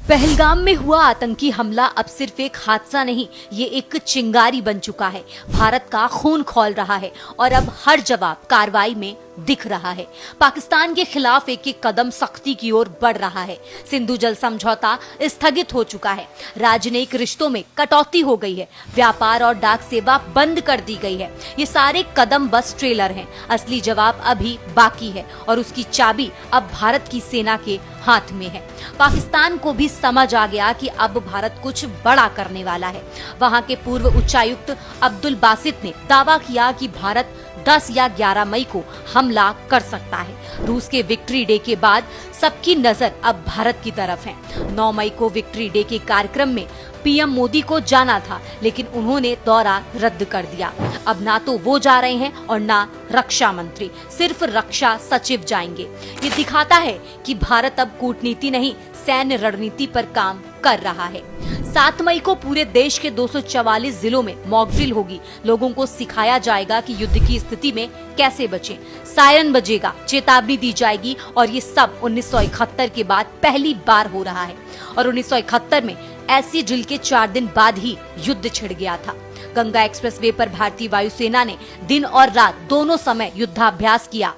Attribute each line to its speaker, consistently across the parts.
Speaker 1: पहलगाम में हुआ आतंकी हमला अब सिर्फ एक हादसा नहीं, ये एक चिंगारी बन चुका है। भारत का खून खौल रहा है और अब हर जवाब कार्रवाई में दिख रहा है। पाकिस्तान के खिलाफ एक एक कदम सख्ती की ओर बढ़ रहा है। सिंधु जल समझौता स्थगित हो चुका है, राजनयिक रिश्तों में कटौती हो गई है, व्यापार और डाक सेवा बंद कर दी गई है। ये सारे कदम बस ट्रेलर हैं, असली जवाब अभी बाकी है और उसकी चाबी अब भारत की सेना के हाथ में है। पाकिस्तान को भी समझ आ गया कि अब भारत कुछ बड़ा करने वाला है। वहां के पूर्व उच्चायुक्त अब्दुल बासित ने दावा किया कि भारत 10 या 11 मई को हमला कर सकता है। रूस के विक्ट्री डे के बाद सबकी नजर अब भारत की तरफ है। 9 मई को विक्ट्री डे के कार्यक्रम में पीएम मोदी को जाना था, लेकिन उन्होंने दौरा रद्द कर दिया। अब ना तो वो जा रहे हैं और ना रक्षा मंत्री, सिर्फ रक्षा सचिव जाएंगे। ये दिखाता है कि भारत अब कूटनीति नहीं, सैन्य रणनीति पर काम कर रहा है। 7 मई को पूरे देश के 244 जिलों में मॉक ड्रिल होगी। लोगों को सिखाया जाएगा कि युद्ध की स्थिति में कैसे बचें। सायरन बजेगा, चेतावनी दी जाएगी और ये सब 1971 के बाद पहली बार हो रहा है। और 1971 में ऐसी ड्रिल के 4 दिन बाद ही युद्ध छिड़ गया था। गंगा एक्सप्रेसवे पर भारतीय वायुसेना ने दिन और रात दोनों समय युद्धाभ्यास किया।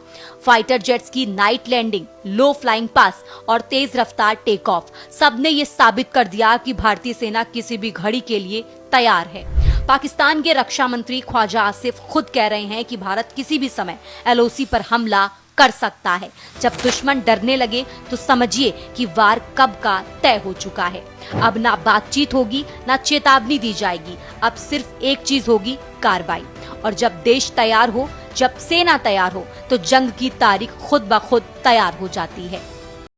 Speaker 1: फाइटर जेट्स की नाइट लैंडिंग, लो फ्लाइंग पास और तेज रफ्तार टेक ऑफ, सबने ये साबित कर दिया कि भारतीय सेना किसी भी घड़ी के लिए तैयार है। पाकिस्तान के रक्षा मंत्री ख्वाजा आसिफ खुद कह रहे हैं कि भारत किसी भी समय एलओसी पर हमला कर सकता है। जब दुश्मन डरने लगे तो समझिए कि वार कब का तय हो चुका है। अब ना बातचीत होगी, ना चेतावनी दी जाएगी। अब सिर्फ एक चीज होगी, कार्रवाई। और जब देश तैयार हो, जब सेना तैयार हो, तो जंग की तारीख खुद ब खुद तैयार हो जाती है।